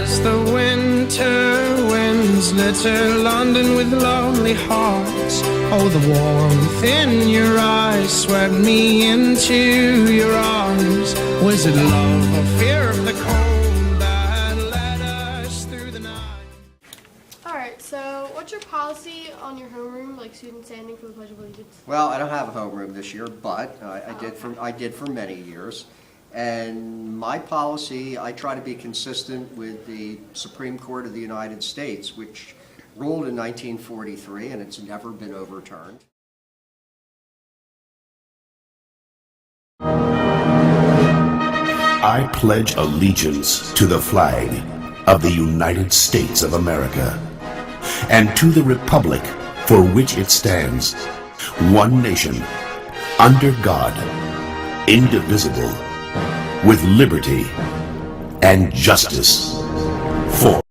as the winter winds litter London with lonely hearts. Oh, the warmth in your eyes swept me into your arms. Was it love or fear of the cold that led us through the night? Alright, so what's your policy on your homeroom, like students standing for the Pledge of Allegiance? Well, I don't have a homeroom this year, but I did for many years. And my policy, I try to be consistent with the Supreme Court of the United States, which ruled in 1943, and it's never been overturned. I pledge allegiance to the flag of the United States of America and to the republic for which it stands, one nation, under God, indivisible, with liberty and justice for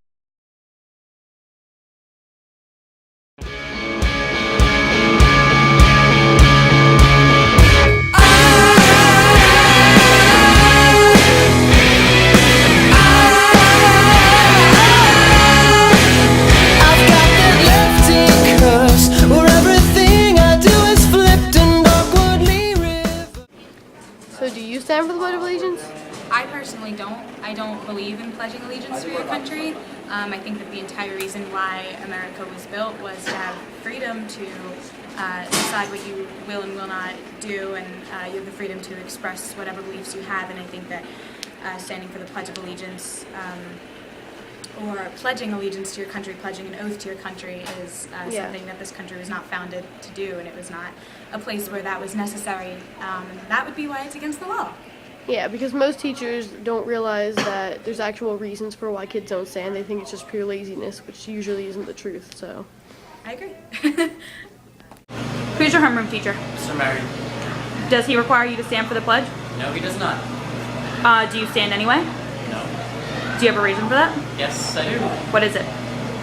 So do you stand for the Pledge of Allegiance? I personally don't. I don't believe in pledging allegiance to your country. I think that the entire reason why America was built was to have freedom to decide what you will and will not do, and you have the freedom to express whatever beliefs you have. And I think that standing for the Pledge of Allegiance or pledging allegiance to your country, pledging an oath to your country is something that this country was not founded to do, and it was not a place where that was necessary. And that would be why it's against the law. Yeah, because most teachers don't realize that there's actual reasons for why kids don't stand. They think it's just pure laziness, which usually isn't the truth, so. I agree. Who's your homeroom teacher? Mr. Mary. Does he require you to stand for the pledge? No, he does not. Do you stand anyway? No. Do you have a reason for that? Yes, I do. What is it?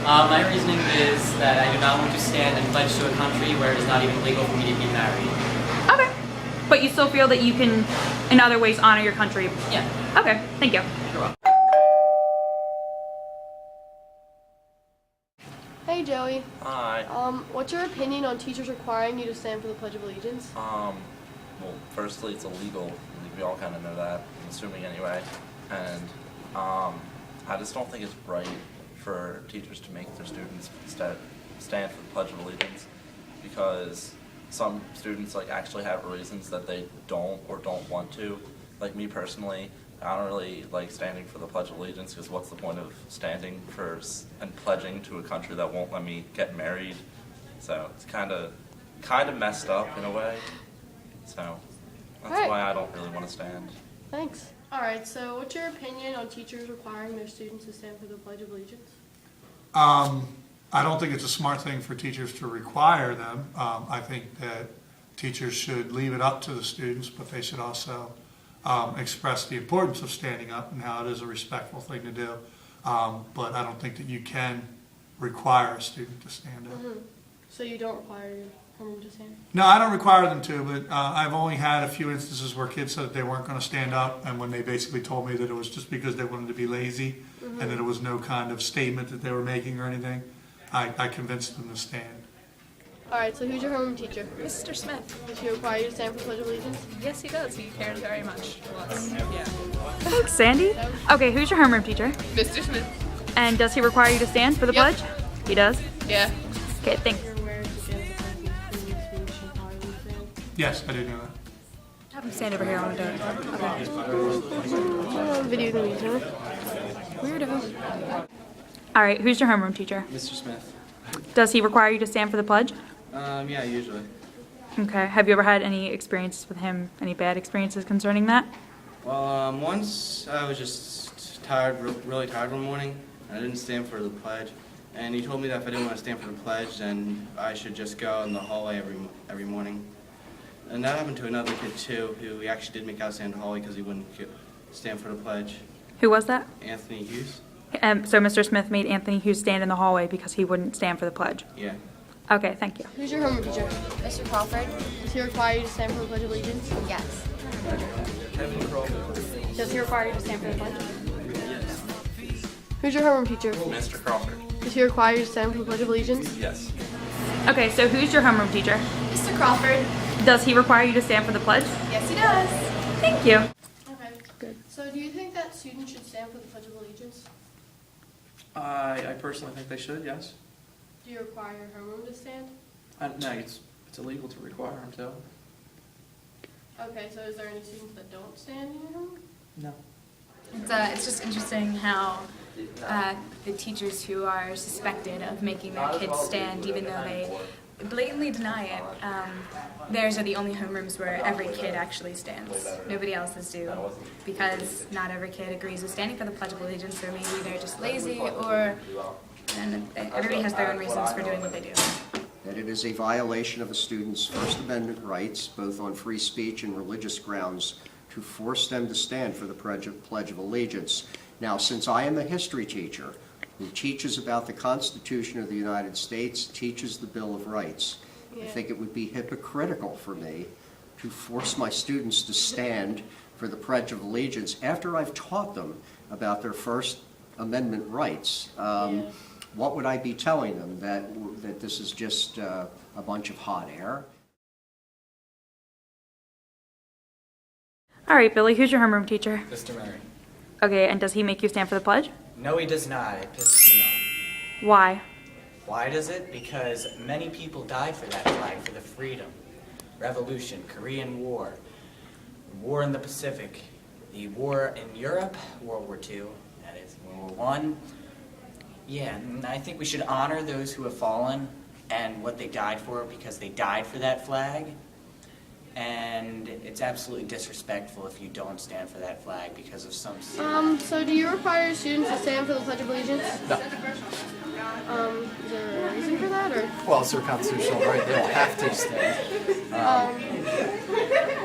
My reasoning is that I do not want to stand and pledge to a country where it is not even legal for me to be married. Okay. But you still feel that you can, in other ways, honor your country? Yeah. Okay, thank you. You're welcome. Hey Joey. Hi. What's your opinion on teachers requiring you to stand for the Pledge of Allegiance? Well, firstly, it's illegal. We all kind of know that, I'm assuming anyway. And I just don't think it's right for teachers to make their students stand for the Pledge of Allegiance, because some students actually have reasons that they don't or don't want to. Like me personally, I don't really like standing for the Pledge of Allegiance, because what's the point of standing for and pledging to a country that won't let me get married? So it's kind of messed up in a way. So that's why I don't really want to stand. Thanks. Alright, so what's your opinion on teachers requiring their students to stand for the Pledge of Allegiance? I don't think it's a smart thing for teachers to require them. I think that teachers should leave it up to the students, but they should also express the importance of standing up and how it is a respectful thing to do. But I don't think that you can require a student to stand up. Mm-hmm. So you don't require your homeroom to stand? No, I don't require them to, but I've only had a few instances where kids said that they weren't going to stand up, and when they basically told me that it was just because they wanted to be lazy, and that it was no kind of statement that they were making or anything, I convinced them to stand. Alright, so who's your homeroom teacher? Mr. Smith. Does he require you to stand for the Pledge of Allegiance? Yes, he does. He cares very much for us. Yeah. Thanks, Sandy. Okay, who's your homeroom teacher? Mr. Smith. And does he require you to stand for the pledge? He does? Yeah. Okay, thanks. Yes, I do know that. Have him stand over here. I want to do it. Video the music. Weirdo. All right, who's your homeroom teacher? Mr. Smith. Does he require you to stand for the pledge? Yeah, usually. Okay, have you ever had any experiences with him, any bad experiences concerning that? Well, once I was just tired, really tired one morning, and I didn't stand for the pledge. And he told me that if I didn't want to stand for the pledge, then I should just go in the hallway every morning. And that happened to another kid too, who he actually did make out stand in the hallway because he wouldn't stand for the pledge. Who was that? Anthony Hughes. So Mr. Smith made Anthony Hughes stand in the hallway because he wouldn't stand for the pledge? Yeah. Okay, thank you. Who's your homeroom teacher? Mr. Crawford. Does he require you to stand for the Pledge of Allegiance? Yes. Does he require you to stand for the pledge? Who's your homeroom teacher? Mr. Crawford. Does he require you to stand for the Pledge of Allegiance? Yes. Okay, so who's your homeroom teacher? Mr. Crawford. Does he require you to stand for the pledge? Yes, he does. Thank you. Okay. Good. So do you think that students should stand for the Pledge of Allegiance? I personally think they should, yes. Do you require your homeroom to stand? No, it's illegal to require them to. Okay, so is there any students that don't stand in your homeroom? No. It's just interesting how the teachers who are suspected of making their kids stand, even though they blatantly deny it, theirs are the only homerooms where every kid actually stands. Nobody else's do, because not every kid agrees with standing for the Pledge of Allegiance, or maybe they're just lazy, or and everybody has their own reasons for doing what they do. That it is a violation of a student's First Amendment rights, both on free speech and religious grounds, to force them to stand for the Pledge of Allegiance. Now, since I am a history teacher who teaches about the Constitution of the United States, teaches the Bill of Rights, I think it would be hypocritical for me to force my students to stand for the Pledge of Allegiance after I've taught them about their First Amendment rights. What would I be telling them? That this is just a bunch of hot air? All right, Billy, who's your homeroom teacher? Mr. Murray. Okay, and does he make you stand for the pledge? No, he does not. It pisses me off. Why? Why does it? Because many people died for that flag, for the freedom, revolution, Korean War, war in the Pacific, the war in Europe, World War II, that is, World War I. Yeah, and I think we should honor those who have fallen and what they died for, because they died for that flag. And it's absolutely disrespectful if you don't stand for that flag because of some... So do you require students to stand for the Pledge of Allegiance? No. Is there a reason for that, or? Well, it's their constitutional right. They don't have to stand.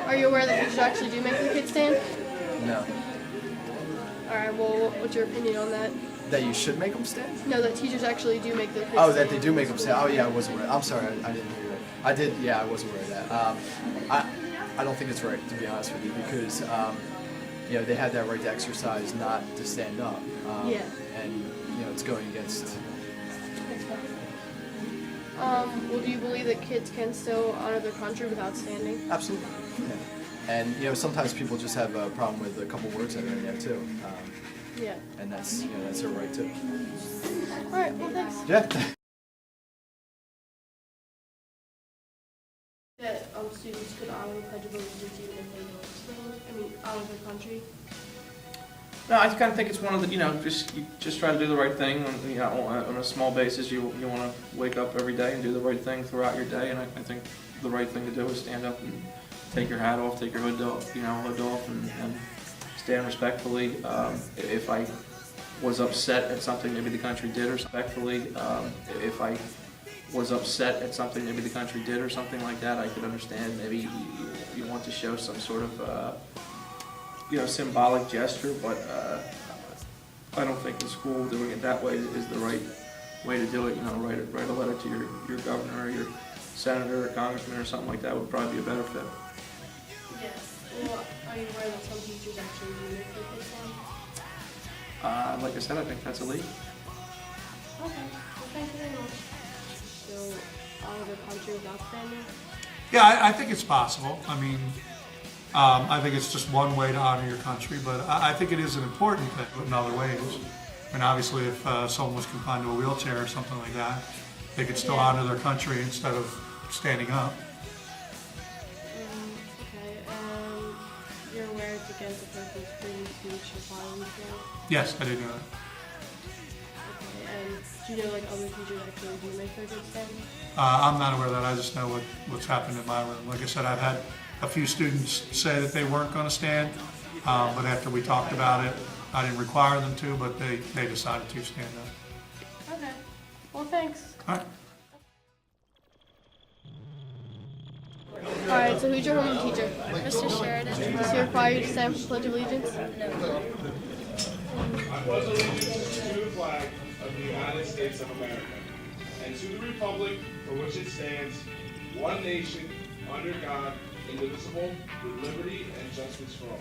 Are you aware that teachers actually do make their kids stand? No. All right, well, what's your opinion on that? That you should make them stand? No, that teachers actually do make their kids Oh, stand. that they do make them stand. Oh, yeah, I was aware. I'm sorry, I didn't hear that. I did, yeah, I was aware of that. I don't think it's right, to be honest with you, because, you know, they had that right to exercise, not to stand up. Yeah. And, you know, it's going against... Well, do you believe that kids can still honor their country without standing? Absolutely. Yeah. And, you know, sometimes people just have a problem with a couple words that are in there, too. Yeah. And that's, you know, that's their right, too. All right, well, thanks. Yeah. That students could honor the Pledge of Allegiance even if they don't stand? I mean, honor their country? No, I kind of think it's one of the, you know, just try to do the right thing on, you know, on a small basis. You want to wake up every day and do the right thing throughout your day, and I think the right thing to do is stand up and take your hat off, take your hood off, and stand respectfully. If I was upset at something maybe the country did, or respectfully, if I was upset at something maybe the country did or something like that, I could understand. Maybe you want to show some sort of you know, symbolic gesture, but I don't think in school doing it that way is the right way to do it. You know, write a letter to your governor or your senator or congressman or something like that would probably be a better fit. Yes. Well, are you aware that some teachers actually do make their kids stand? Like I said, I think that's illegal. Okay. Well, thank you very much. So, honor their country without standing? Yeah, I think it's possible. I mean, I think it's just one way to honor your country, but I think it is an important thing in other ways. I mean, obviously, if someone was confined to a wheelchair or something like that, they could still honor their country instead of standing up. Okay, you're aware it's against the person's freedom of speech or violence law? Yes, I did know that. Okay, and do you know, like, other teachers actually do make their kids stand? I'm not aware of that. I just know what's happened in my room. Like I said, I've had a few students say that they weren't going to stand, but after we talked about it, I didn't require them to, but they decided to stand up. Okay. Well, thanks. All right. All right, so who's your homeroom teacher? Mr. Sheridan. Does he require you to stand for the Pledge of Allegiance? No. I pledge allegiance to the flag of the United States of America and to the republic for which it stands, one nation, under God, indivisible, with liberty and justice for all.